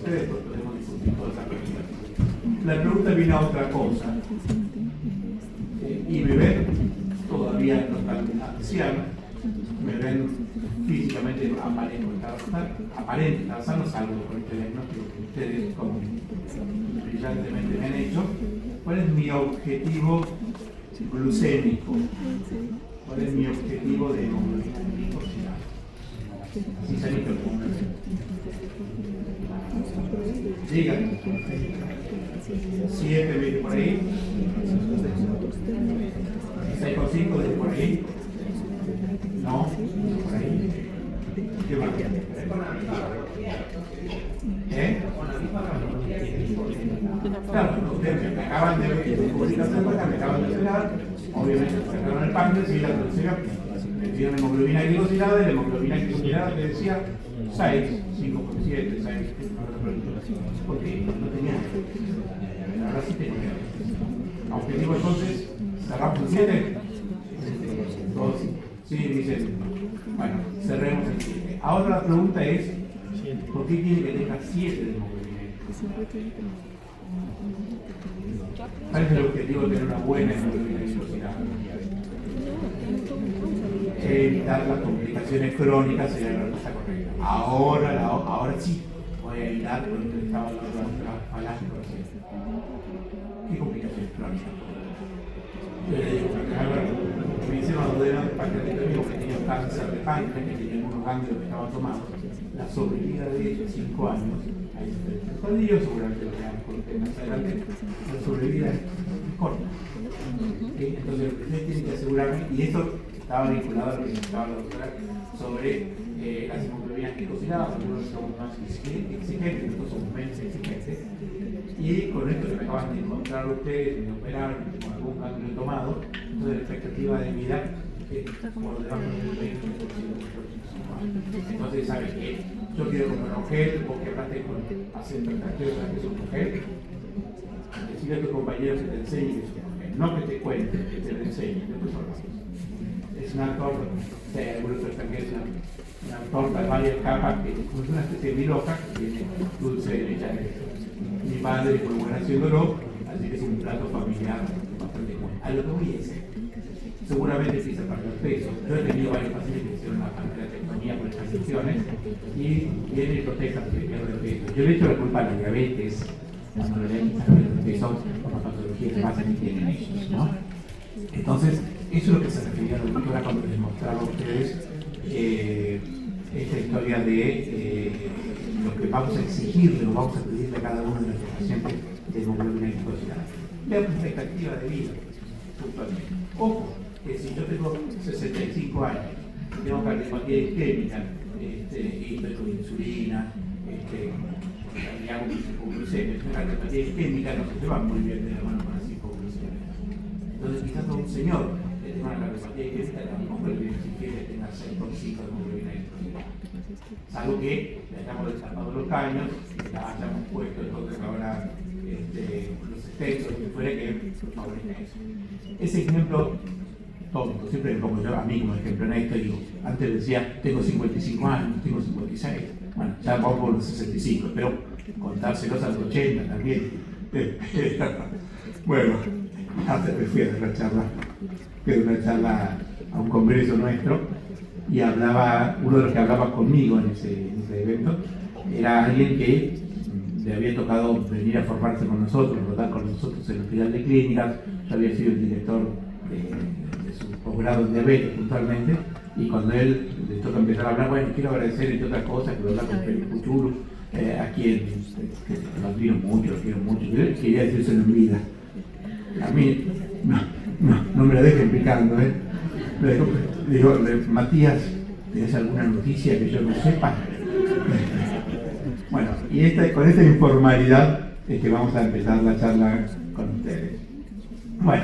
ustedes, pues podemos discutir todas esas preguntas. La pregunta viene a otra cosa. Y me ven todavía no tan anciano, me ven físicamente aparente estar sano, salvo con este diagnóstico que ustedes como brillantemente me han hecho. ¿Cuál es mi objetivo glucémico? ¿Cuál es mi objetivo de hemoglobina glicosilada? Así sanito el punto. Díganme. 7 veces por ahí. 6 por 5 de por ahí. No, por ahí. ¿Qué más? Claro, ustedes me acaban de publicarse cuenta, me acaban de cenar, obviamente sacaron el páncreas y la tercera me pidieron hemoglobina glicosilada y la hemoglobina glicosilada te decía 6, 5 por 7, 6, porque no tenía. Ahora sí tenía. Objetivo entonces, cerramos el 7. 2, sí, dicen, bueno, cerremos el 7. Ahora la pregunta es, ¿por qué tiene que tener 7 de hemoglobina? ¿Cuál es el objetivo de tener una buena hemoglobina glicosilada? Evitar las complicaciones crónicas sería la respuesta correcta. Ahora sí, voy a evitar porque estaba hablando de la falacia. ¿Qué complicaciones crónicas? Me hicieron una duda de pancreatectomía que tenía cáncer de páncreas, que tenía unos ganglios que estaban tomados. La sobrevida de 5 años, ahí está el cuadrillo, seguramente lo veamos con ustedes más adelante, la sobrevida es corta. Entonces, ustedes tienen que asegurarme, y esto estaba vinculado a lo que estaba la doctora sobre las hemoglobinas glicosiladas, algunos son más exigentes, otros son menos exigentes. Y con esto que me acaban de encontrar ustedes, de operar con algún ganglio tomado, entonces la expectativa de vida es por debajo del 20%. Entonces, ¿sabes qué? Yo quiero comer rogel, vos que hablaste con haciendo el tracteo, ¿sabes qué es un rogel? Decirle a tus compañeros que te enseñen que es un rogel, no que te cuenten, que te lo enseñen, después hablamos. Es una torta, es una torta de varias capas, que es una especie de miloja que tiene dulce de leche adentro. Mi padre fue bueno haciéndolo, así que es un plato familiar bastante bueno. A lo que voy es, seguramente empieza a perder peso. Yo he tenido varios pacientes que hicieron una pancreatectomía por estas lesiones y vienen y protestan que pierden peso. Yo le echo la culpa a la diabetes, cuando le pierden peso por la patología de base que tienen ellos, ¿no? Entonces, eso es lo que se refería a la doctora cuando les mostraba a ustedes esta historia de lo que vamos a exigirle o vamos a pedirle a cada uno de nuestros pacientes de hemoglobina glicosilada. Vean la expectativa de vida, puntualmente. Ojo, que si yo tengo 65 años, tengo cardiopatía isquémica, y estoy con insulina, y hago hipoglucemia, la cardiopatía isquémica no se lleva muy bien de la mano con las hipoglucemias. Entonces, quizás un señor que tenga una cardiopatía isquémica tampoco le viene si quiere tenga 6 por 5 de hemoglobina glicosilada. Salvo que le hayamos destapado los caños, la hayamos puesto entonces ahora los extensos, que fuera que favorezca eso. Ese ejemplo tópico, siempre le pongo yo a mí como ejemplo en esto, digo, antes decía, tengo 55 años, tengo 56, bueno, ya vamos por los 65, pero contárselos a los 80 también. Bueno, antes me fui a dar una charla a un congreso nuestro, y hablaba, uno de los que hablaba conmigo en ese evento, era alguien que le había tocado venir a formarse con nosotros, rodar con nosotros en el Hospital de Clínicas. Yo había sido el director de su posgrado en diabetes puntualmente, y cuando él le toca empezar a hablar, bueno, quiero agradecer entre otras cosas que lo habla con Félix Puchuru, a quien lo quiero mucho, yo quería decírselo en vida. A mí no me la dejen picando, Digo, Matías, ¿tienes alguna noticia que yo no sepa? Bueno, y con esta informalidad es que vamos a empezar la charla con ustedes. Bueno,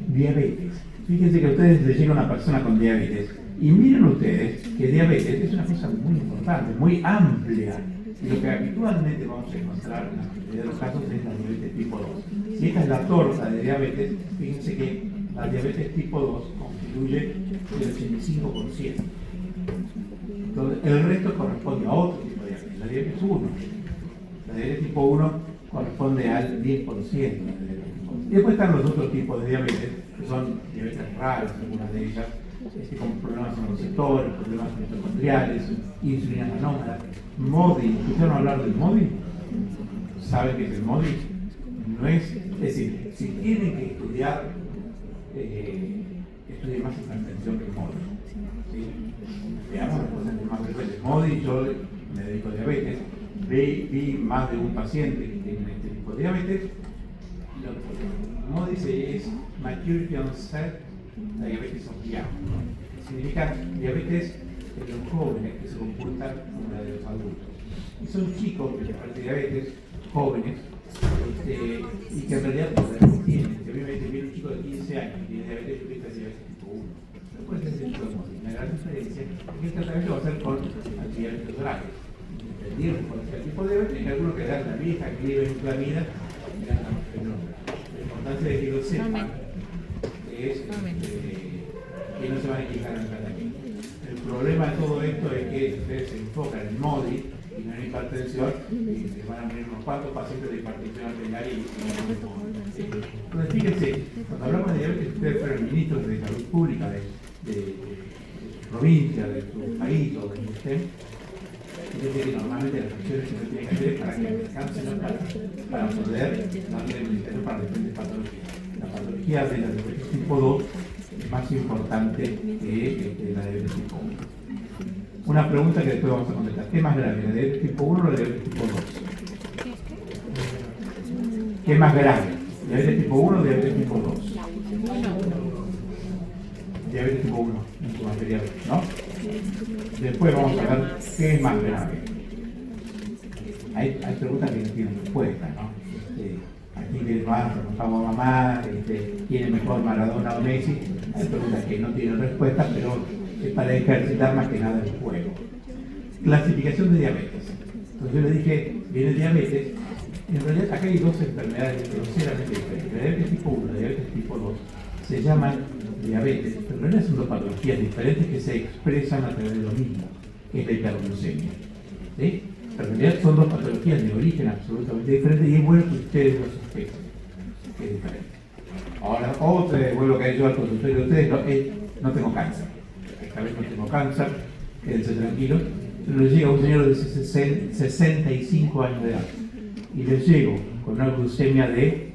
diabetes. Fíjense que a ustedes les llega una persona con diabetes y miren ustedes que diabetes es una cosa muy importante, muy amplia. Y lo que habitualmente vamos a encontrar en la mayoría de los casos es la diabetes tipo 2. Si esta es la torta de diabetes, fíjense que la diabetes tipo 2 constituye el 85%. Entonces, el resto corresponde a otro tipo de diabetes, la diabetes 1. La diabetes tipo 1 corresponde al 10% de la diabetes tipo 2. Y después están los otros tipos de diabetes, que son diabetes raras, algunas de ellas, con problemas en los receptores, problemas mitocondriales, insulina anómala, MODY. ¿Escucharon hablar del MODY? ¿Saben qué es el MODY? No es decir, si tienen que estudiar, estudien más hipertensión que el MODY. ¿Sí? Veamos las cosas más frecuentes. MODY, yo me dedico a diabetes, vi más de un paciente que tiene este tipo de diabetes. MODY es Maturity Onset Diabetes of Young. Significa diabetes de los jóvenes que se comportan como la de los adultos. Y son chicos que aparte de diabetes, jóvenes, y que en realidad pues, tienen. Si a mí me dice, viene un chico de 15 años y tiene diabetes, yo creo que es diabetes tipo 1. No puede ser el tipo de MODY. La gran diferencia es que el tratamiento va a ser con antidiabéticos orales. Entendieron cuál es el tipo de diabetes, y algunos que dan la vieja, que viven en Clamida, y dan la fenómeno. La importancia de que lo sepan es que no se van a equivocar en el tratamiento. El problema de todo esto es que ustedes se enfocan en MODY y no en hipertensión, y se van a morir unos cuantos pacientes de hipertensión arterial y entonces fíjense, cuando hablamos de diabetes, ustedes fueron ministros de salud pública de su provincia, de su país o de usted. Fíjense que normalmente las acciones que uno tiene que hacer es para que alcance la plata, para poder darle el ministerio para diferentes patologías. La patología de la diabetes tipo 2 es más importante que la diabetes tipo 1. Una pregunta que después vamos a contestar. ¿Qué es más grave, la diabetes tipo 1 o la diabetes tipo 2? ¿Qué es más grave? ¿Diabetes tipo 1 o diabetes tipo 2? Diabetes tipo 1, en su mayoría, ¿no? Después vamos a ver qué es más grave. Hay preguntas que no tienen respuesta, ¿no? ¿A quién quiere más? ¿Preguntamos a mamá? ¿Quién es mejor, Maradona o Messi? Hay preguntas que no tienen respuesta, pero es para ejercitar más que nada el juego. Clasificación de diabetes. Entonces yo le dije, viene diabetes. En realidad acá hay dos enfermedades groseramente diferentes. La diabetes tipo 1 y la diabetes tipo 2 se llaman diabetes, pero en realidad son dos patologías diferentes que se expresan a través de lo mismo, que es la hiperglucemia. ¿Sí? Pero en realidad son dos patologías de origen absolutamente diferentes y es bueno que ustedes lo sospechen, que es diferente. Ahora, otra vuelvo a caer yo al consultorio de ustedes, no tengo cáncer. Esta vez no tengo cáncer, quédense tranquilos. Pero le llega un señor de 65 años de edad y le llego con una glucemia de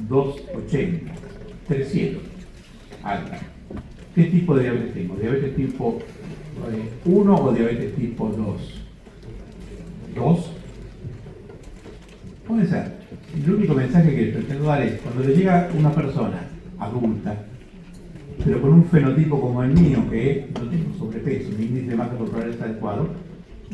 280, 300, alta. ¿Qué tipo de diabetes tengo? ¿Diabetes tipo 1 o diabetes tipo 2? ¿2? Puede ser. El único mensaje que pretendo dar es, cuando le llega una persona adulta, pero con un fenotipo como el mío, que no tengo sobrepeso, mi índice de masa corporal está adecuado,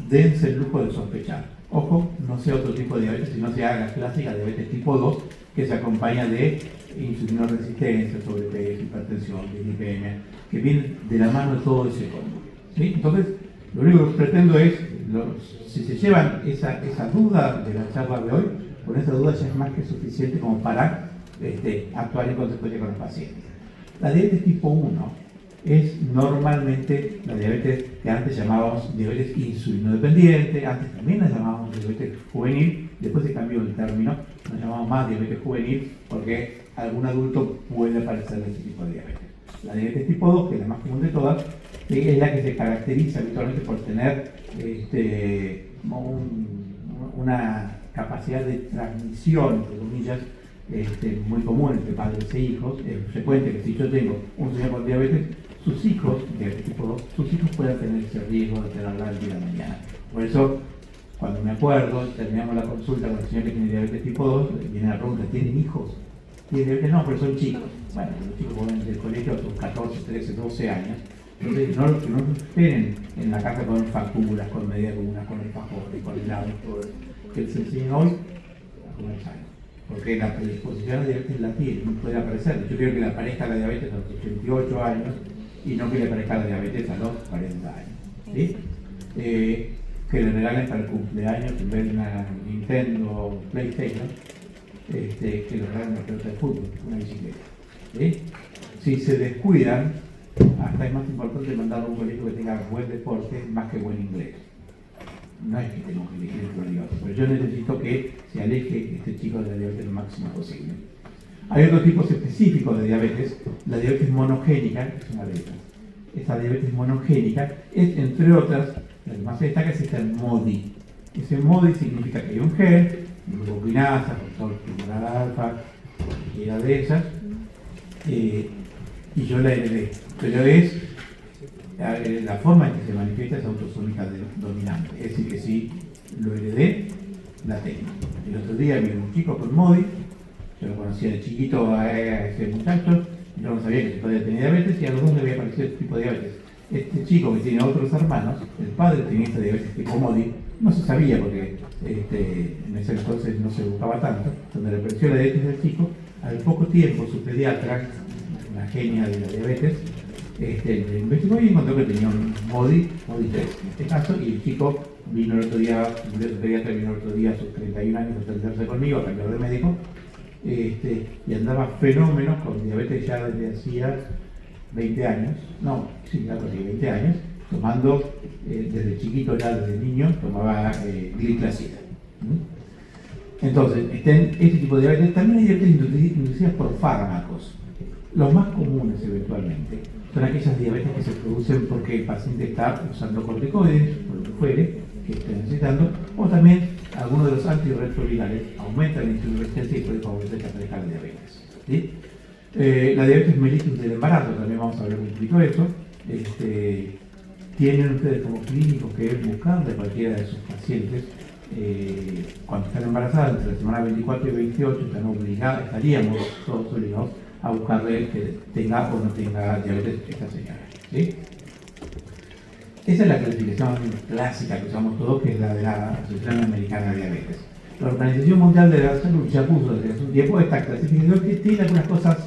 dense el lujo de sospechar. Ojo, no sea otro tipo de diabetes, sino sea la clásica diabetes tipo 2, que se acompaña de insulinoresistencia, sobrepeso, hipertensión, dislipemia, que viene de la mano de todo ese combo. ¿Sí? Entonces, lo único que pretendo es, si se llevan esa duda de la charla de hoy, con esa duda ya es más que suficiente como para actuar en consecuencia con el paciente. La diabetes tipo 1 es normalmente la diabetes que antes llamábamos diabetes insulinodependiente, antes también la llamábamos diabetes juvenil, después se cambió el término, nos llamamos más diabetes juvenil porque algún adulto puede padecer de este tipo de diabetes. La diabetes tipo 2, que es la más común de todas, es la que se caracteriza habitualmente por tener una capacidad de transmisión, entre comillas, muy común entre padres e hijos. Es frecuente que si yo tengo un señor con diabetes, sus hijos, diabetes tipo 2, sus hijos pueden tener ese riesgo de tenerla el día de mañana. Por eso, cuando me acuerdo, terminamos la consulta con el señor que tiene diabetes tipo 2, viene la pregunta, ¿tienen hijos? ¿Tienen diabetes? No, pero son chicos. Bueno, los chicos vuelven del colegio a sus 14, 13, 12 años. Entonces, no esperen en la casa con facturas, con medialunas, con alfajores, con helados, todo eso. Que les enseñen hoy a comer sano. Porque la predisposición a la diabetes la tiene, no puede aparecer. Yo quiero que le aparezca la diabetes a los 88 años y no que le aparezca la diabetes a los 40 años. ¿Sí? Que le regalen para el cumpleaños, en vez de una Nintendo o PlayStation, que le regalen una pelota de fútbol, una bicicleta. ¿Sí? Si se descuidan, hasta es más importante mandar a un colegio que tenga buen deporte más que buen inglés. no es que tenemos que elegir el obligado, pero yo necesito que se aleje este chico de la diabetes lo máximo posible. Hay otros tipos específicos de diabetes. La diabetes monogénica es una de estas. Esta diabetes monogénica es, entre otras, la que más se destaca es esta MODY. Ese MODY significa que hay un gen, glucokinasa, factor tumoral alfa, cualquiera de esas, y yo la heredé. Pero es la forma en que se manifiesta es autosómica dominante. Es decir, que si lo heredé, la tengo. El otro día vi un chico con MODY. Yo lo conocía de chiquito a ese muchacho, yo no sabía que se podía tener diabetes y a los dos le había aparecido este tipo de diabetes. Este chico que tiene otros hermanos, el padre tenía esta diabetes tipo MODY, no se sabía porque en ese entonces no se buscaba tanto. Cuando le apareció la diabetes del chico, al poco tiempo su pediatra, una genia de la diabetes, le investigó y encontró que tenía un MODY 3 en este caso, y el chico vino el otro día, el pediatra vino el otro día a sus 31 años a atenderse conmigo, a cambiar de médico. Y andaba fenómeno con diabetes ya desde hacía 20 años, no, sí, claro, 20 años, tomando desde chiquito, ya desde niño, tomaba gliclazida. Entonces, este tipo de diabetes, también hay diabetes inducidas por fármacos. Los más comunes, eventualmente, son aquellas diabetes que se producen porque el paciente está usando corticoides, por lo que fuere, que esté necesitando, o también algunos de los antirretrovirales aumentan la insulina y puede favorecer que aparezca la diabetes. ¿Sí? La diabetes mellitus del embarazo, también vamos a hablar un poquito de eso. Tienen ustedes como clínicos que buscarle a cualquiera de sus pacientes cuando están embarazadas, entre la semana 24 y 28, estaríamos todos obligados a buscarle que tenga o no tenga diabetes esta señora. ¿Sí? Esa es la clasificación clásica que usamos todos, que es la de la Asociación Americana de Diabetes. La Organización Mundial de la Salud ya puso desde hace un tiempo esta clasificación que tiene algunas cosas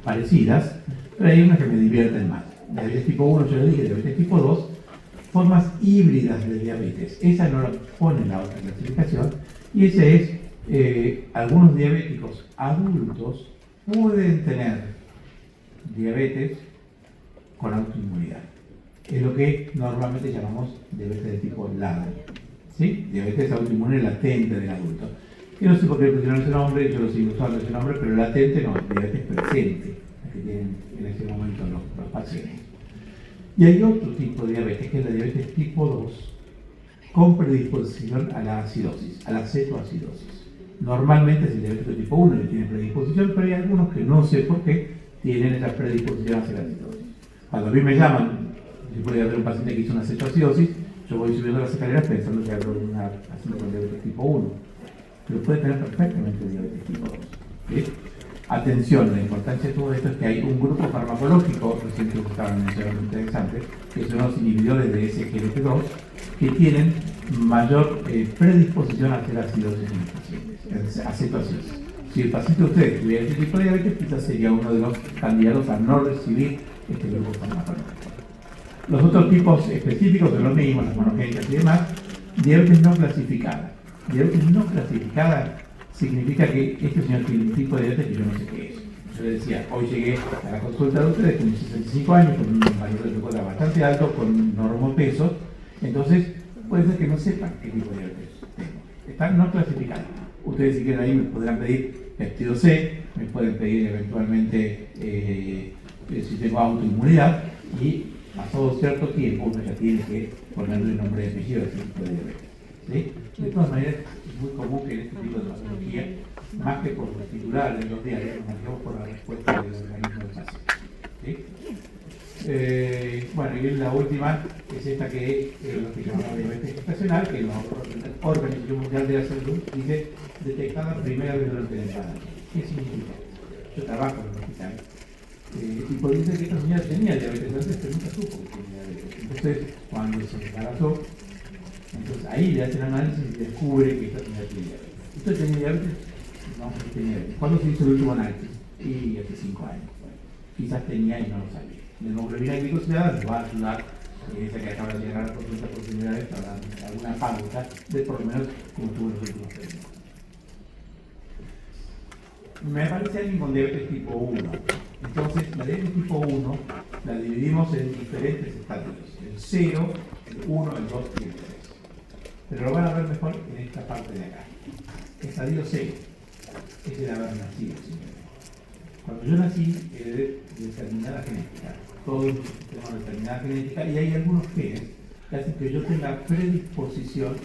parecidas, pero hay unas que me divierten más. Diabetes tipo 1, yo le dije, diabetes tipo 2, formas híbridas de diabetes. Esa no la pone en la otra clasificación, y ese es, algunos diabéticos adultos pueden tener diabetes con autoinmunidad. Es lo que normalmente llamamos diabetes de tipo LAD, ¿sí? Diabetes autoinmune latente del adulto. Yo no sé por qué le pusieron ese nombre, yo lo sigo usando ese nombre, pero latente no, diabetes presente, la que tienen en ese momento los pacientes. Y hay otro tipo de diabetes, que es la diabetes tipo 2, con predisposición a la acidosis, a la cetoacidosis. Normalmente es el diabetes tipo 1 que tiene predisposición, pero hay algunos que no sé por qué tienen esa predisposición hacia la acidosis. Cuando a mí me llaman, yo podría ver un paciente que hizo una cetoacidosis, yo voy subiendo las escaleras pensando que hablo una paciente con diabetes tipo 1, pero puede tener perfectamente diabetes tipo 2. ¿Sí? Atención, la importancia de todo esto es que hay un grupo farmacológico, recién que estaban mencionando ustedes antes, que son los inhibidores de SGLT2, que tienen mayor predisposición a hacer acidosis en los pacientes, a cetoacidosis. Si el paciente de ustedes tuviera este tipo de diabetes, quizás sería uno de los candidatos a no recibir este grupo farmacológico. Los otros tipos específicos son los mismos, las monogénicas y demás. Diabetes no clasificada. Diabetes no clasificada significa que este señor tiene un tipo de diabetes que yo no sé qué es. Yo le decía, hoy llegué a la consulta de ustedes con 65 años, con un valor de glucosa bastante alto, con normopeso, entonces puede ser que no sepan qué tipo de diabetes tengo. Está no clasificada. Ustedes si quieren ahí me podrán pedir péptido C, me pueden pedir eventualmente si tengo autoinmunidad, y pasado cierto tiempo uno ya tiene que ponerle el nombre de apellido a ese tipo de diabetes. ¿Sí? De todas maneras, es muy común que en este tipo de patología, más que por los titulares de los diarios, nos manejamos por la respuesta del organismo del paciente. ¿Sí? Bueno, y la última es esta que es lo que llamamos diabetes gestacional, que la Organización Mundial de la Salud dice detectada primera vez durante el embarazo. ¿Qué significa? Yo trabajo en el hospital. Y por decir que esta señora tenía diabetes antes, pero nunca supo que tenía diabetes. Entonces, cuando se embarazó, entonces ahí le hacen análisis y descubre que esta señora tiene diabetes. ¿Usted tenía diabetes? No, no tenía diabetes. ¿Cuándo se hizo el último análisis? Y hace 5 años. Bueno, quizás tenía y no lo sabía. La hemoglobina glicosilada les va a ayudar, esa que acaba de llegar a la consulta por primera vez, para dar alguna pauta de por lo menos cómo tuvo los últimos 3 meses. Me aparece alguien con diabetes tipo 1. Entonces, la diabetes tipo 1 la dividimos en diferentes estadios: el 0, el 1, el 2 y el 3. pero lo van a ver mejor en esta parte de acá. Estadio C es el haber nacido simplemente. Cuando yo nací, heredé determinada genética. Todos tenemos determinada genética y hay algunos genes que hacen que yo tenga predisposición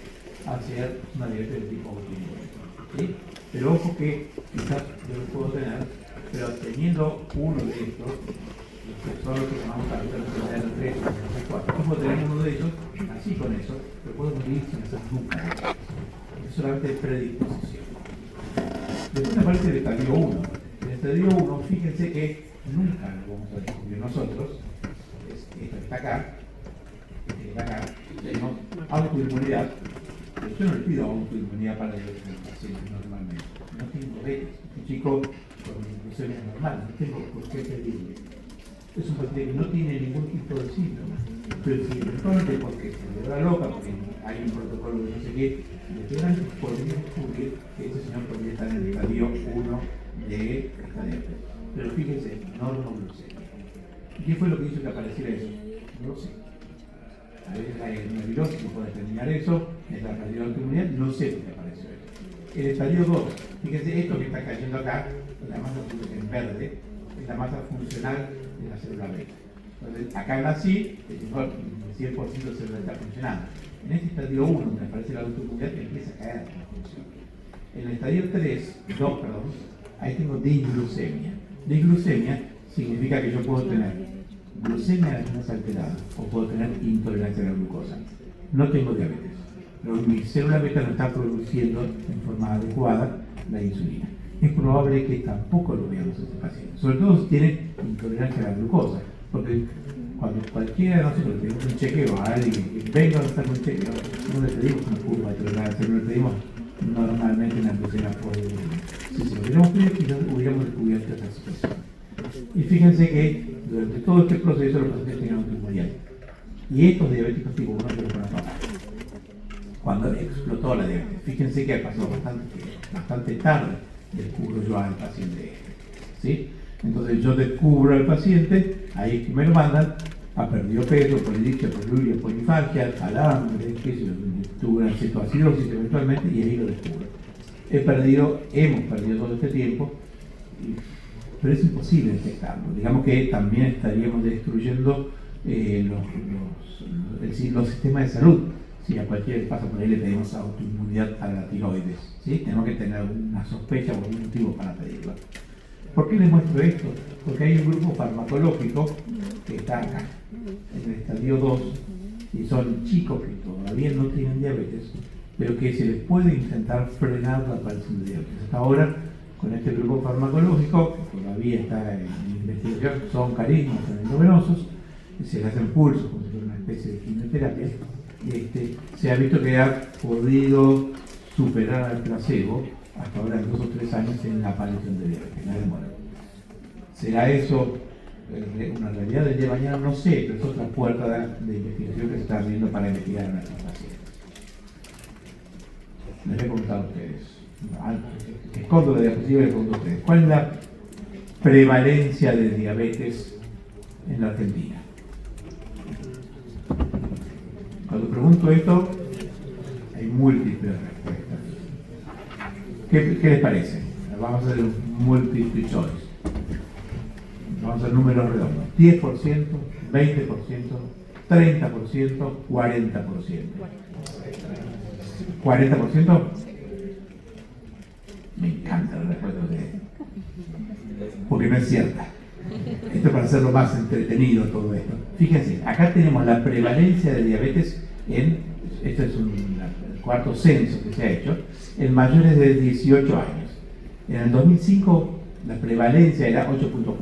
a ser una diabetes de tipo autoinmune. ¿Sí? Pero ojo que quizás yo lo puedo tener, pero teniendo uno de estos, los que son los que llamamos la 3 o la 4, yo puedo tener uno de ellos, así con eso, pero puedo vivir sin hacer nunca. Es solamente predisposición. Después aparece el estadio 1. El estadio 1, fíjense que nunca lo vamos a descubrir nosotros, esto está acá, tenemos autoinmunidad. Yo no le pido autoinmunidad para el paciente normalmente. No tengo diabetes. Un chico con glucemia normal, no tengo por qué pedirle. Es un paciente que no tiene ningún tipo de síntoma. Pero si eventualmente porque se le da loca, porque hay un protocolo de no sé qué, podría descubrir que ese señor podría estar en el estadio 1 de esta diabetes. Pero fíjense, normoglucemia. ¿Y qué fue lo que hizo que apareciera eso? No lo sé. A veces hay una virosis que puede determinar eso, es la estadio de autoinmunidad, no sé por qué apareció eso. El estadio 2, fíjense, esto que está cayendo acá, la masa en verde, es la masa funcional de la célula beta. Entonces, acá nací, el 100% de célula está funcionando. En este estadio 1, donde aparece la autoinmunidad, empieza a caer la función. En el estadio 2, ahí tengo disglucemia. Disglucemia significa que yo puedo tener glucemia es alterada o puedo tener intolerancia a la glucosa. No tengo diabetes, pero mi célula beta no está produciendo en forma adecuada la insulina. Es probable que tampoco lo veamos en este paciente, sobre todo si tiene intolerancia a la glucosa, porque cuando cualquiera de nosotros le pedimos un chequeo a alguien que venga a hacer un chequeo, no le pedimos una curva de tolerancia, no le pedimos normalmente una glucemia por el. Si se lo hubiéramos pedido, quizás hubiéramos descubierto esta situación. Y fíjense que durante todo este proceso los pacientes tenían autoinmunidad. Y estos diabéticos tipo 1 se los van a pagar. Cuando explotó la diabetes, fíjense que pasó bastante tarde, descubro yo al paciente. ¿Sí? Entonces yo descubro al paciente, ahí que me lo mandan, ha perdido peso, polidipsia, poliuria, polifagia, calambre, tuvo una cetoacidosis eventualmente y ahí lo descubro. Hemos perdido todo este tiempo, pero es imposible detectarlo. Digamos que también estaríamos destruyendo los sistemas de salud. Si a cualquier paso por ahí le pedimos autoinmunidad a la tiroides, ¿sí? Tenemos que tener una sospecha o un motivo para pedirlo. ¿Por qué les muestro esto? Porque hay un grupo farmacológico que está acá, en el estadio 2, y son chicos que todavía no tienen diabetes, pero que se les puede intentar frenar la aparición de diabetes. Hasta ahora, con este grupo farmacológico, que todavía está en investigación, son carismas endovenosos, se le hacen pulsos como si fuera una especie de quimioterapia, y se ha visto que ha podido superar al placebo hasta ahora en 2 o 3 años en la aparición de diabetes, la demora. ¿Será eso una realidad del día de mañana? No sé, pero es otra puerta de investigación que se está abriendo para investigar a nuestros pacientes. Les he contado a ustedes, escondo la diapositiva y les pregunto a ustedes, ¿cuál es la prevalencia de diabetes en la Argentina? Cuando pregunto esto, hay múltiples respuestas. ¿Qué les parece? Vamos a hacer un multiple choice. Vamos a hacer números redondos. 10%, 20%, 30%, 40%. ¿40%? Me encanta la respuesta de ustedes. Porque no es cierta. Esto es para hacerlo más entretenido todo esto. Fíjense, acá tenemos la prevalencia de diabetes esto es el cuarto censo que se ha hecho, en mayores de 18 años. En el 2005 la prevalencia era 8.4,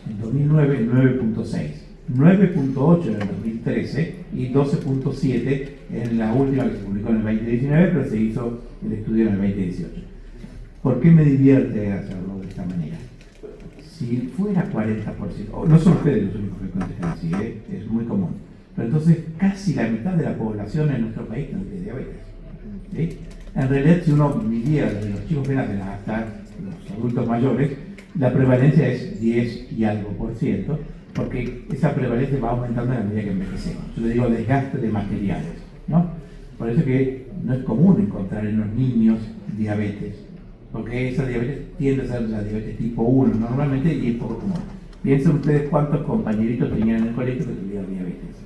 en 2009 9.6, 9.8 en el 2013 y 12.7 en la última que se publicó en el 2019, pero se hizo el estudio en el 2018. ¿Por qué me divierte hacerlo de esta manera? Si fuera 40%, no son ustedes los únicos que contestan así, es muy común, pero entonces casi la mitad de la población en nuestro país tiene diabetes. ¿Sí? En realidad, si uno midiera desde los chicos que nacen hasta los adultos mayores, la prevalencia es 10 y algo %, porque esa prevalencia va aumentando a la medida que envejecemos. Yo le digo desgaste de materiales, ¿no? Por eso que no es común encontrar en los niños diabetes, porque esa diabetes tiende a ser la diabetes tipo 1 normalmente y es poco común. Piensen ustedes cuántos compañeritos tenían en el colegio que tuvieron diabetes.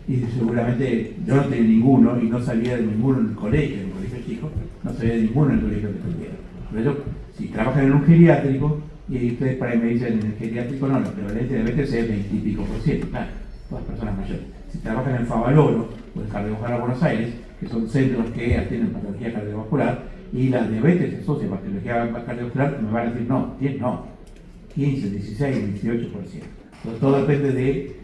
Y seguramente yo no tenía ninguno y no sabía de ninguno en el colegio chico, no sabía de ninguno en el colegio que tuviera. Por eso, si trabajan en un geriátrico, y ahí ustedes para ahí me dicen en el geriátrico, no, la prevalencia de diabetes es 20 y pico %, claro, todas personas mayores. Si trabajan en Favaloro o en Cardiovascular Buenos Aires, que son centros que atienden patología cardiovascular, y la diabetes se asocia a patología cardiovascular, me van a decir no, 10 no, 15, 16, 18%. Entonces, todo depende del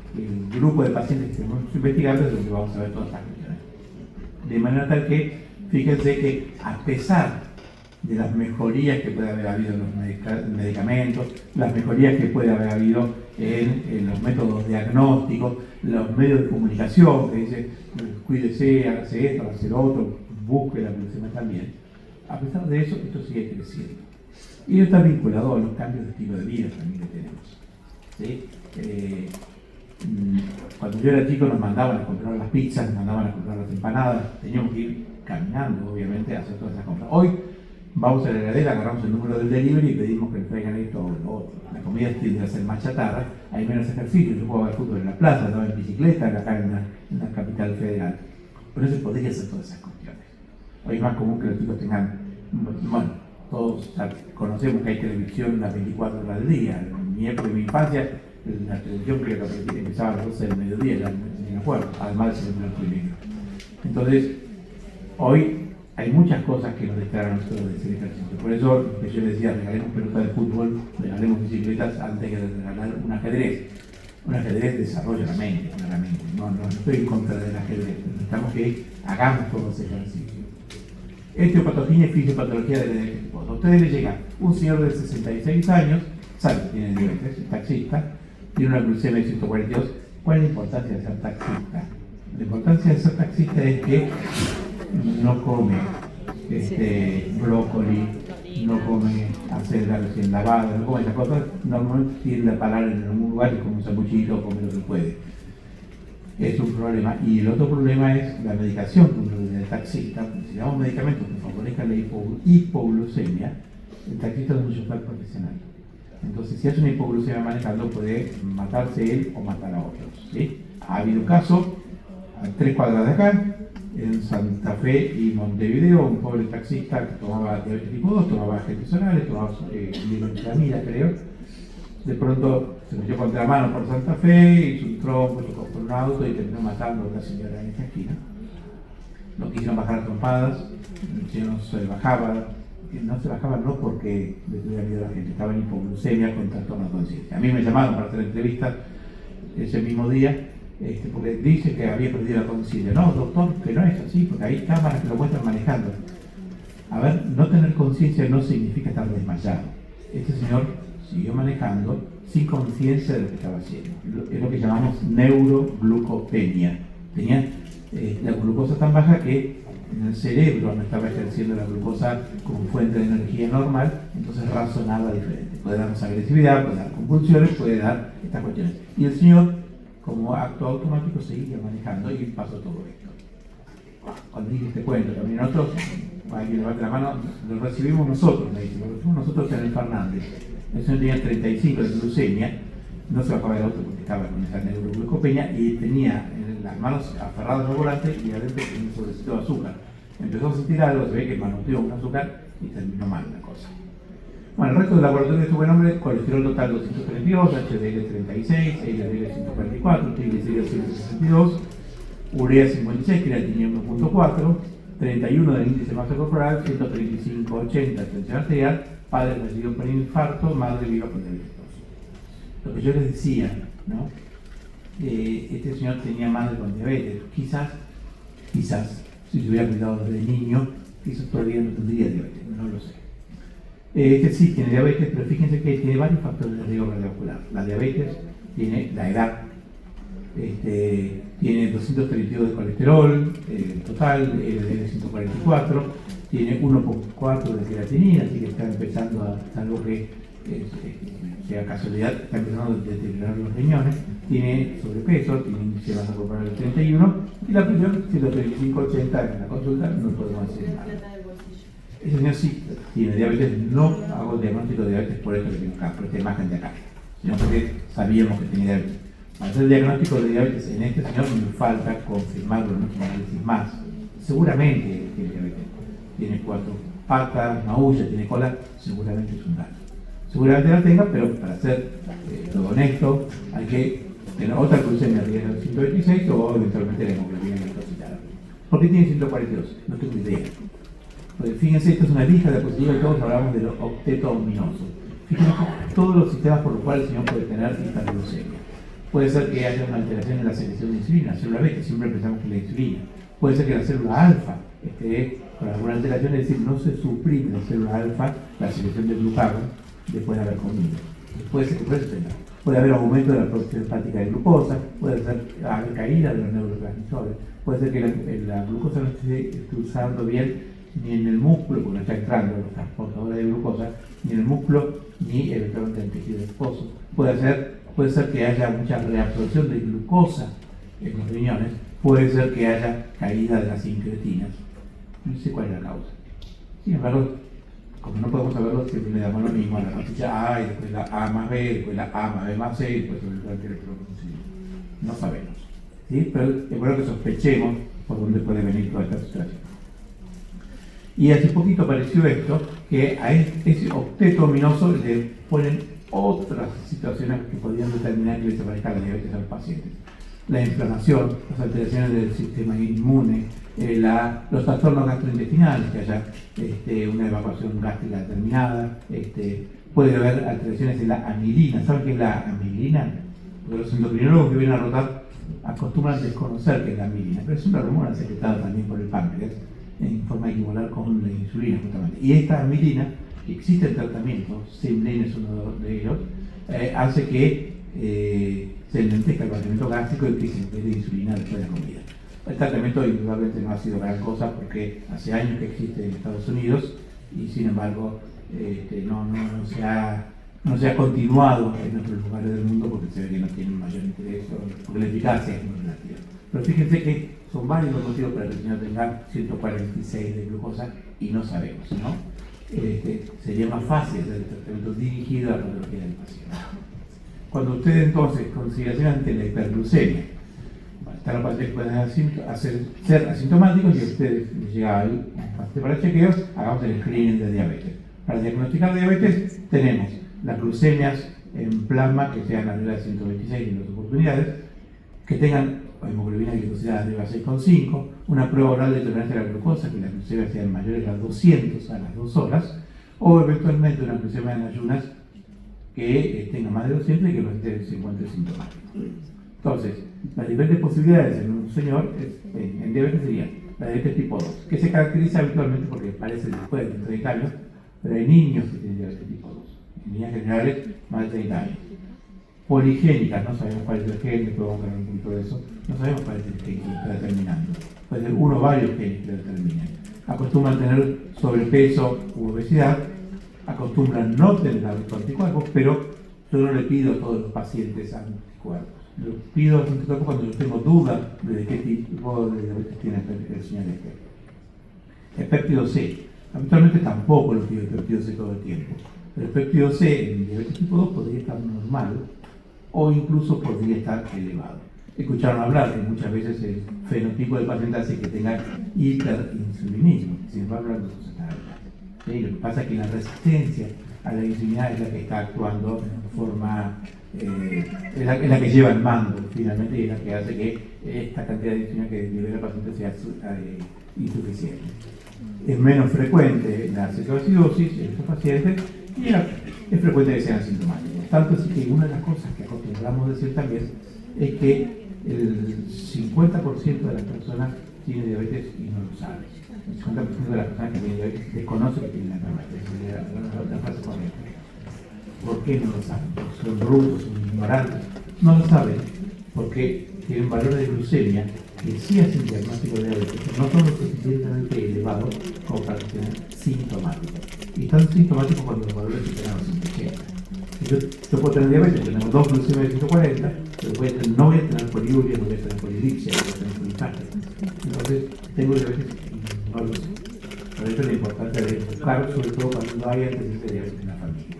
grupo de pacientes que estamos investigando, es donde vamos a ver todas estas cuestiones. De manera tal que, fíjense que a pesar de las mejorías que puede haber habido en los medicamentos, las mejorías que puede haber habido en los métodos diagnósticos, los medios de comunicación, que dicen, cuídese, hágase esto, hágase lo otro, busque la glucemia también. A pesar de eso, esto sigue creciendo. Y está vinculado a los cambios de estilo de vida también que tenemos. ¿Sí? Cuando yo era chico nos mandaban a comprar las pizzas, nos mandaban a comprar las empanadas, teníamos que ir caminando, obviamente, a hacer todas esas compras. Hoy vamos a la heladera, agarramos el número del delivery y pedimos que nos traigan esto o lo otro. La comida tiende a ser más chatarra, hay menos ejercicio. Yo jugaba al fútbol en la plaza, andaba en bicicleta acá en la capital federal. Por eso podría hacer todas esas cuestiones. Hoy es más común que los chicos tengan, bueno, todos conocemos que hay televisión las 24 horas del día. En mi época, en mi infancia, la televisión creo que empezaba a las 12 del mediodía, ya no me acuerdo, además del blanco y negro. Entonces, hoy hay muchas cosas que nos declaran a nosotros de hacer ejercicio. Por eso que yo les decía, regalemos pelota de fútbol, regalemos bicicletas antes de regalar un ajedrez. Un ajedrez desarrolla la mente, claramente. No estoy en contra del ajedrez, necesitamos que hagamos todos los ejercicios. Etiopatología y fisiopatología de la diabetes tipo 2. A ustedes les llega un señor de 66 años, sabe que tiene diabetes, es taxista, tiene una glucemia de 142. ¿Cuál es la importancia de ser taxista? La importancia de ser taxista es que no come brócoli, no come acelga recién lavada, no come esas cosas, normalmente tiende a parar en algún lugar y come un sanguchito o come lo que puede. Es un problema. Y el otro problema es la medicación que uno del taxista. Si damos medicamentos que favorezcan la hipoglucemia, el taxista es un chofer profesional. Entonces, si hace una hipoglucemia manejando, puede matarse él o matar a otros. ¿Sí? Ha habido casos a 3 cuadras de acá, en Santa Fe y Montevideo, un pobre taxista que tomaba diabetes tipo 2, tomaba agentes orales, tomaba dimetramida, creo. De pronto se metió contra la mano por Santa Fe, hizo un trompo, chocó por un auto y terminó matando a una señora en esta esquina. Lo quisieron bajar a trompadas, el señor no se bajaba no porque le tuviera miedo a la gente, estaba en hipoglucemia con trastorno de conciencia. A mí me llamaron para hacer entrevistas ese mismo día, porque dice que había perdido la conciencia. No, doctor, que no es así, porque hay cámaras que lo muestran manejando. A ver, no tener conciencia no significa estar desmayado. Este señor siguió manejando sin conciencia de lo que estaba haciendo. Es lo que llamamos neuroglucopenia. Tenía la glucosa tan baja que en el cerebro no estaba ejerciendo la glucosa como fuente de energía normal, entonces razonaba diferente. Puede darnos agresividad, puede dar convulsiones, puede dar estas cuestiones. Y el señor, como acto automático, seguía manejando y pasó todo esto. Cuando dije este cuento, también nosotros, alguien levanta la mano, lo recibimos nosotros, me dice, lo recibimos nosotros en el Fernández. El señor tenía 35 de glucemia, no se bajaba del auto porque estaba con esa neuroglucopenia y tenía en las manos aferradas al volante y adentro tenía un sobrecito de azúcar. Empezó a sentir algo, se ve que manoteó un azúcar y terminó mal la cosa. Bueno, el resto del laboratorio de su buen nombre: colesterol total 232, HDL 36, LDL 144, triglicéridos 162, urea 56, creatinina 1.4, 31 del índice de masa corporal, 135/80 tensión arterial, padre recibido por infarto, madre viva con diabetes. Lo que yo les decía, ¿no? Este señor tenía madre con diabetes. Quizás, si se hubiera cuidado desde niño, quizás todavía no tendría diabetes, no lo sé. Este sí tiene diabetes, pero fíjense que tiene varios factores de riesgo cardiovascular. La diabetes tiene la edad, tiene 232 de colesterol total, LDL 144, tiene 1.4 de creatinina, así que está empezando a algo que sea casualidad, está empezando a deteriorar los riñones, tiene sobrepeso, tiene índice de masa corporal de 31 y la presión 135-80 en la consulta, no podemos decir nada. Ese señor sí tiene diabetes, no hago el diagnóstico de diabetes por esto que tengo acá, por esta imagen de acá, sino porque sabíamos que tenía diabetes. Al hacer el diagnóstico de diabetes en este señor me falta confirmarlo en un análisis más. Seguramente tiene diabetes, tiene 4 patas, maulla, tiene cola, seguramente es un dato. Seguramente la tenga, pero para ser todo honesto, hay que tener otra glucemia arriba de 126 o eventualmente la hemoglobina glicositada. ¿Por qué tiene 142? No tengo idea. Pues fíjense, esta es una lista de diapositivas y todos hablamos de los octeto ominoso. Fíjense todos los sistemas por los cuales el señor puede tener hiperglucemia. Puede ser que haya una alteración en la secreción de insulina, la célula beta, siempre pensamos que la insulina. Puede ser que la célula alfa esté con alguna alteración, es decir, no se suprime la célula alfa la secreción de glucagón después de haber comido. Puede ser que por eso tenga. Puede haber aumento de la producción hepática de glucosa, puede haber caída de los neurotransmisores, puede ser que la glucosa no esté usando bien ni en el músculo, porque no está entrando los transportadores de glucosa, ni en el músculo, ni eventualmente en el tejido adiposo. Puede ser que haya mucha reabsorción de glucosa en los riñones, puede ser que haya caída de las incretinas. No sé cuál es la causa. Sin embargo, como no podemos saberlo, siempre le damos lo mismo a la pastilla A, y después la A más B, después la A más B más C, y después el no sabemos. ¿Sí? Pero es bueno que sospechemos por dónde puede venir toda esta situación. Y hace poquito apareció esto, que a ese octeto ominoso le ponen otras situaciones que podrían determinar que les aparezca la diabetes a los pacientes. La inflamación, las alteraciones del sistema inmune, los trastornos gastrointestinales, que haya una evacuación gástrica determinada, puede haber alteraciones en la amilina. ¿Saben qué es la amilina? Porque los endocrinólogos que vienen a rotar acostumbran a desconocer qué es la amilina, pero es una hormona secretada también por el páncreas en forma equivolar con la insulina justamente. Y esta amilina, que existe en tratamiento, Semlen es uno de ellos, hace que se enlentezca el vaciamiento gástrico y que se libere insulina después de la comida. El tratamiento indudablemente no ha sido gran cosa porque hace años que existe en Estados Unidos y sin embargo no se ha continuado en otros lugares del mundo porque se ve que no tienen mayor interés o porque la eficacia es muy relativa. Pero fíjense que son varios los motivos para que el señor tenga 146 de glucosa y no sabemos, ¿no? Sería más fácil hacer el tratamiento dirigido a la patología del paciente. Cuando usted entonces consideración ante la hiperglucemia, están los pacientes que pueden ser asintomáticos y a ustedes les llega ahí para chequeos, hagamos el screening de diabetes. Para diagnosticar diabetes tenemos las glucemias en plasma que sean arriba de 126 en las oportunidades, que tengan hemoglobina glicosilada arriba de 6,5, una prueba oral de tolerancia a la glucosa, que las glucemias sean mayores a 200 a las 2 horas, o eventualmente una glucemia en ayunas que tenga más de 200 y que los se encuentre sintomático. Entonces, las diferentes posibilidades en un señor en diabetes serían la diabetes tipo 2, que se caracteriza habitualmente porque aparece después de 30 años, pero hay niños que tienen diabetes tipo 2, en líneas generales más de 30 años. Poligénicas, no sabemos cuál es el gen, después vamos a hablar un poquito de eso, no sabemos cuál es el gen que está determinando. Puede ser uno o varios genes que lo determinan. Acostumbran a tener sobrepeso u obesidad, acostumbran no tener anticuerpos, pero yo no le pido a todos los pacientes anticuerpos. Le pido anticuerpos cuando yo tengo dudas de qué tipo de diabetes tiene el señor este. El péptido C, habitualmente tampoco lo pido el péptido C todo el tiempo, pero el péptido C en diabetes tipo 2 podría estar normal o incluso podría estar elevado. Escucharon hablar que muchas veces el fenotipo del paciente hace que tenga hiperinsulinismo, sin embargo hablando de cosas graves. ¿Sí? Lo que pasa es que la resistencia a la insulina es la que está actuando de forma, es la que lleva el mando finalmente y es la que hace que esta cantidad de insulina que libera el paciente sea insuficiente. Es menos frecuente la cetoacidosis en estos pacientes y es frecuente que sean asintomáticos. Tanto así que una de las cosas que acostumbramos decir también es que el 50% de las personas tiene diabetes y no lo sabe. El 50% de las personas que tienen diabetes desconoce que tienen la enfermedad. La frase correcta. ¿Por qué no lo saben? Son brutos, son ignorantes. No lo saben porque tienen valores de glucemia que sí hacen diagnóstico de diabetes, no son lo suficientemente elevados como para que sean sintomáticos. Y están sintomáticos cuando los valores superan los 180. Yo puedo tener diabetes, yo tengo 2 glucemias de 140, pero no voy a tener poliuria, no voy a tener polidipsia, no voy a tener polifagia. Entonces, tengo diabetes y no lo sé. Por eso es la importancia de buscar, sobre todo cuando no hay antecedentes de diabetes en la familia.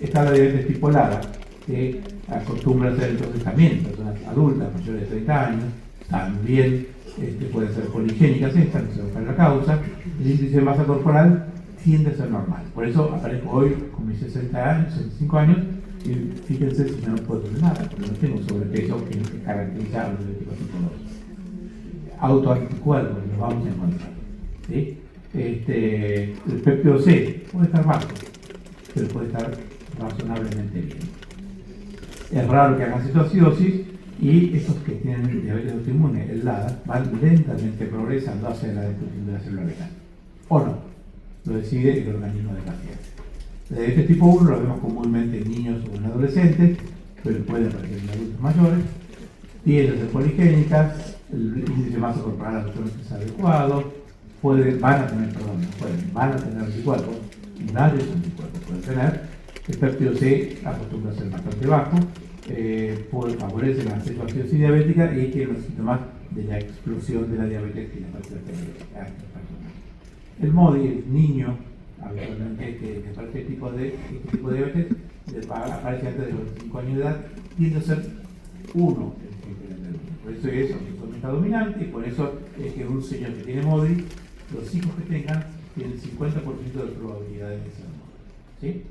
Está la diabetes tipolada, que acostumbra a ser entonces también personas adultas, mayores de 30 años, también pueden ser poligénicas estas, no se busca la causa. El índice de masa corporal tiende a ser normal. Por eso aparezco hoy con mis 60 años, 65 años, y fíjense si no puedo hacer nada, porque no tengo sobrepeso que caracteriza a los diabéticos tipo 2. Autoanticuerpos los vamos a encontrar. ¿Sí? El péptido C puede estar bajo, pero puede estar razonablemente bien. Es raro que hagan cetoacidosis y estos que tienen diabetes autoinmune, el LADA, van lentamente progresando hacia la destrucción de la célula renal. ¿O no? Lo decide el organismo de paciente. La diabetes tipo 1 lo vemos comúnmente en niños o en adolescentes, pero puede aparecer en adultos mayores. Tiende a ser poligénica, el índice de masa corporal absolutamente es adecuado, van a tener anticuerpos, y varios anticuerpos pueden tener. El péptido C acostumbra a ser bastante bajo, favorece la cetoacidosis diabética y tiene los síntomas de la explosión de la diabetes y la patología. El MODI, el niño, habitualmente que padece este tipo de diabetes, aparece antes de los 5 años de edad, tiende a ser 1 por eso es autosómica dominante y por eso es que un señor que tiene MODI, los hijos que tengan tienen 50% de probabilidades de ser MODI. ¿Sí?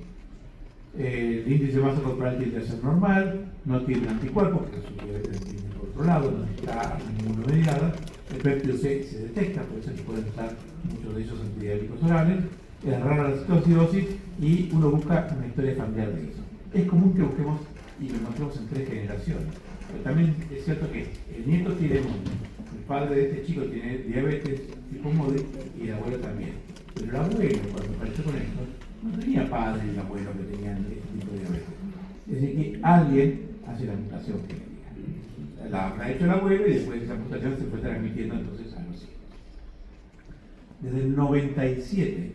El índice de masa corporal tiende a ser normal, no tiene anticuerpos, porque su diabetes tiene controlado, no está inmunomediada. El péptido C se detecta, por eso se pueden usar muchos de esos antidiabéticos orales. Es rara la cetoacidosis y uno busca una historia familiar de eso. Es común que busquemos y lo encontremos en 3 generaciones. Pero también es cierto que el nieto tiene MODI, el padre de este chico tiene diabetes tipo MODI y el abuelo también. Pero el abuelo, cuando apareció con esto, no tenía padre y abuelo que tenían este tipo de diabetes. Es decir, que alguien hace la mutación genética. La ha hecho el abuelo y después esa mutación se fue transmitiendo entonces a los hijos. Desde el 97,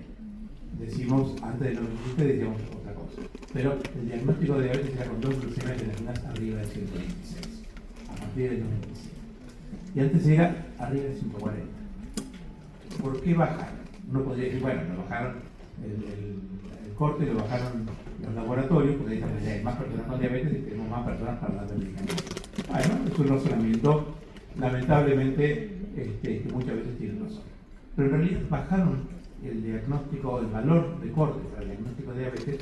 decimos, antes del 97 decíamos otra cosa, pero el diagnóstico de diabetes era con 2 glucemias generacionales arriba de 126, a partir del 97. Y antes era arriba de 140. ¿Por qué bajaron? Uno podría decir, bueno, lo bajaron el corte, lo bajaron los laboratorios, porque hay más personas con diabetes y tenemos más personas para dar medicamentos. Bueno, es un razonamiento, lamentablemente, que muchas veces tiene razón. Pero en realidad bajaron el diagnóstico, el valor de corte para el diagnóstico de diabetes,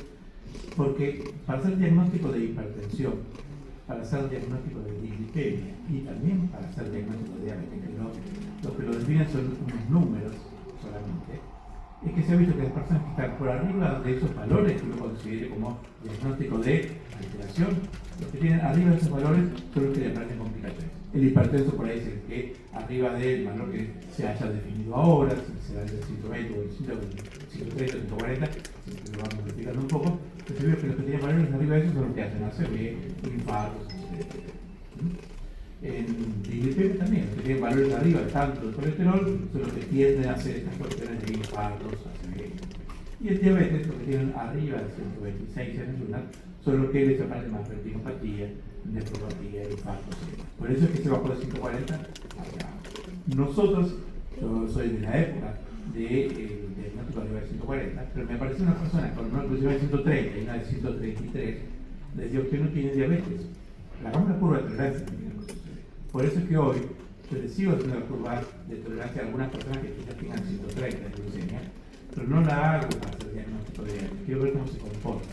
porque para hacer diagnóstico de hipertensión, para hacer diagnóstico de dislipemia y también para hacer diagnóstico de diabetes, que lo que lo definen son unos números solamente, es que se ha visto que las personas que están por arriba de esos valores, que uno considere como diagnóstico de alteración, los que tienen arriba de esos valores son los que le aparecen complicaciones. El hipertenso por ahí es el que arriba del valor que se haya definido ahora, si será el 120 o el 130 o el 140, si lo vamos modificando un poco, pero se ve que los que tienen valores arriba de eso son los que hacen ACV, infartos, etc. En dislipemia también, los que tienen valores arriba tanto del colesterol son los que tienden a hacer estas cuestiones de infartos, ACV. Y el diabetes, los que tienen arriba de 126 en ayunas, son los que les aparecen más retinopatía, nefropatía, infartos, etc. Por eso es que se bajó de 140 hacia abajo. Nosotros, yo soy de la época del diagnóstico arriba de 140, pero me apareció una persona con una glucemia de 130 y una de 133, les digo que no tiene diabetes. Hagamos la curva de tolerancia. Por eso es que hoy yo les sigo haciendo la curva de tolerancia a algunas personas que quizás tengan 130 de glucemia, pero no la hago para hacer diagnóstico de diabetes. Quiero ver cómo se comporta.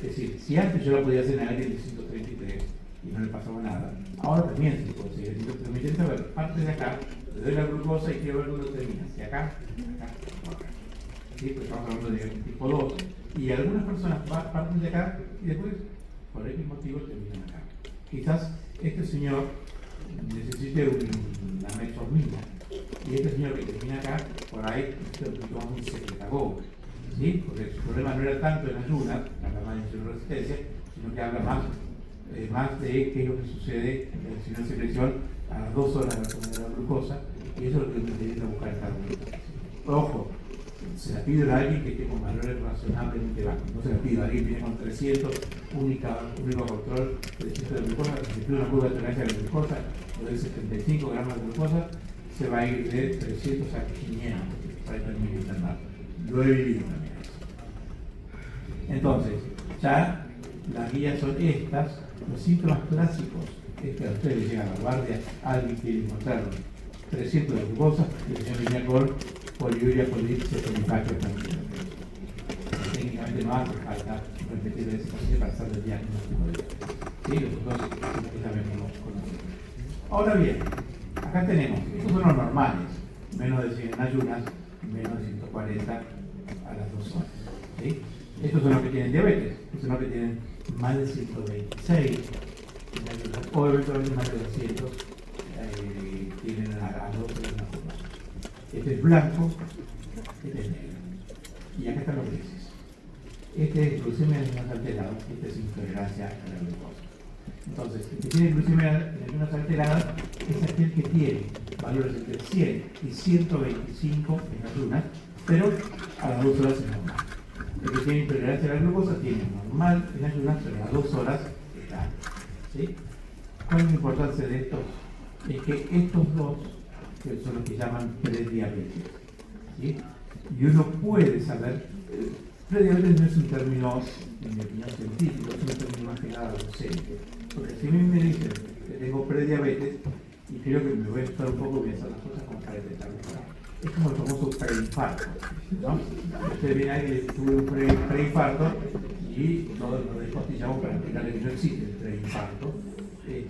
Es decir, si antes yo la podía hacer en alguien de 133 y no le pasaba nada, ahora también se puede seguir 133. A ver, parte de acá, le doy la glucosa y quiero ver dónde termina. Si acá, acá. ¿Sí? Pues estamos hablando de tipo 2. Y algunas personas parten de acá y después, por X motivo, terminan acá. Quizás este señor necesite una metformina y este señor que termina acá, por ahí, tomamos un secretagogue. ¿Sí? Porque su problema no era tanto en ayunas, la tamaño de resistencia, sino que habla más de qué es lo que sucede en el signo de secreción a las 2 horas de la comida de la glucosa, y eso es lo que necesita buscar esta glucosa. Ojo, se la pido a alguien que esté con valores razonablemente bajos. No se la pido a alguien que viene con 300, único control, 300 de glucosa. Si se pide una curva de tolerancia a la glucosa, o de 75 gramos de glucosa, se va a ir de 300 a 500 para el término interno. Lo he vivido también. Entonces, ya las guías son estas. Los síntomas clásicos es que a ustedes les llega a la guardia, alguien quiere encontrar 300 de glucosa y el señor venía con poliuria, polipsia, polifacto también. Técnicamente no hace falta repetir ese paciente para hacer el diagnóstico de esto. ¿Sí? Los dos sabemos conocer. Ahora bien, acá tenemos, estos son los normales, menos de 100 en ayunas, menos de 140 a las 2 horas. ¿Sí? Estos son los que tienen diabetes, estos son los que tienen más de 126 en ayunas, o eventualmente más de 200 tienen a 2 horas en la curva. Este es blanco, este es negro. Y acá están los grises. Este es glucemia en ayunas alteradas, este es intolerancia a la glucosa. Entonces, el que tiene glucemia en ayunas alteradas es aquel que tiene valores entre 100 y 125 en ayunas, pero a las 2 horas es normal. El que tiene intolerancia a la glucosa tiene normal en ayunas, pero a las 2 horas está. ¿Sí? ¿Cuál es la importancia de esto? Es que estos dos que son los que llaman prediabetes. ¿Sí? Y uno puede saber, prediabetes no es un término, en mi opinión, científico, es un término más que nada docente. Porque si a mí me dicen que tengo prediabetes, y creo que me voy a estar un poco, voy a hacer las cosas como para detectarlo. Es como el famoso preinfarto, ¿no? Usted viene ahí y dice, tuve un preinfarto, y todos nos despostillamos para explicarle que no existe el preinfarto.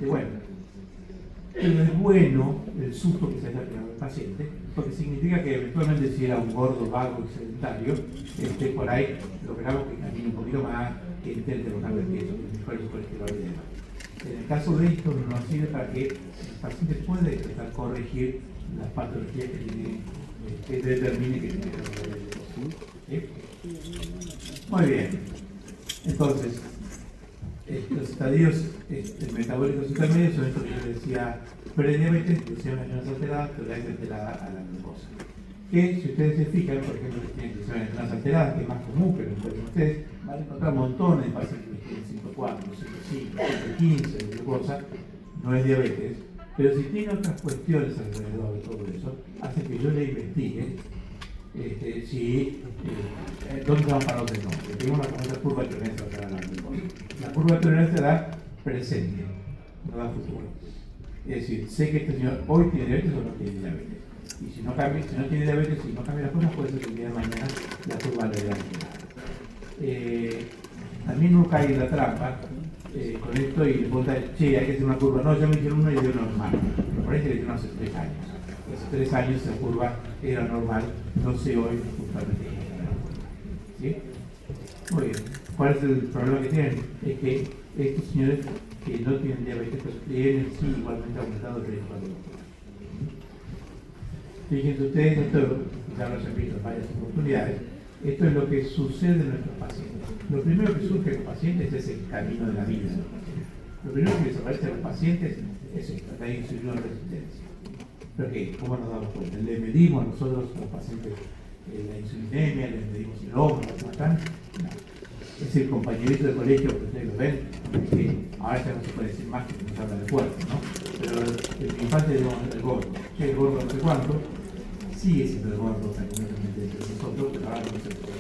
Bueno, pero es bueno el susto que se haya pegado el paciente, porque significa que eventualmente si era un gordo, vago y sedentario, por ahí logramos que camine un poquito más, que intente bajar de peso, que mejore su colesterol y demás. En el caso de esto nos sirve para que el paciente pueda intentar corregir las patologías que tiene, que determine que tiene que Muy bien. Entonces, los estadios metabólicos intermedios son estos que yo decía: prediabetes, glucemia en ayunas alteradas, tolerancia alterada a la glucosa. Que si ustedes se fijan, por ejemplo, que tienen glucemia en ayunas alteradas, que es más común que lo encuentren ustedes, van a encontrar montones de pacientes que tienen 104, 105, 115 de glucosa, no es diabetes, pero si tiene otras cuestiones alrededor de todo eso, hace que yo le investigue dónde van para los nombres. Tenemos una famosa curva de tolerancia a la glucosa. La curva de tolerancia da presente, no da futuro. Es decir, sé que este señor hoy tiene diabetes o no tiene diabetes. Y si no tiene diabetes, si no cambia las cosas, puede ser que el día de mañana la curva le dé también uno cae en la trampa con esto y le pregunta, che, hay que hacer una curva. No, yo me hicieron una y dio normal. Me parece que le hicieron hace 3 años. Hace 3 años esa curva era normal, no sé hoy justamente. ¿Sí? Muy bien. ¿Cuál es el problema que tienen? Es que estos señores que no tienen diabetes, pues tienen sí igualmente aumentado el riesgo de glucosa. Fíjense ustedes, esto ya lo he visto en varias oportunidades, esto es lo que sucede en nuestros pacientes. Lo primero que surge en los pacientes es el camino de la vida. Lo primero que desaparece en los pacientes es esto, la insulinoresistencia. ¿Pero qué? ¿Cómo nos damos cuenta? Le medimos nosotros a los pacientes la insulinemia, le medimos el hombro, ¿cómo están? No. Es el compañerito de colegio que ustedes lo ven, que ahora ya no se puede decir más que nos habla de cuerpo, ¿no? Pero en mi infancia digamos el gordo, que el gordo no sé cuánto, sigue siendo el gordo también entre nosotros, pero ahora no se puede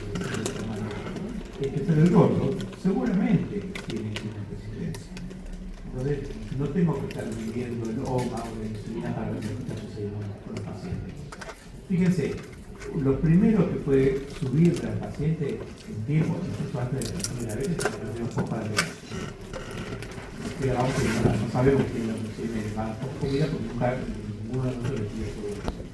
decir. Pero el gordo seguramente tiene insulina resistencia. Entonces, no tengo que estar midiendo el OMA o la insulina para ver qué está sucediendo con los pacientes. Fíjense, lo primero que puede subir al paciente en tiempo, incluso antes de la primera vez, es la poca de no sabemos que la insulina es más comida porque nunca ninguno de nosotros le pide todo eso.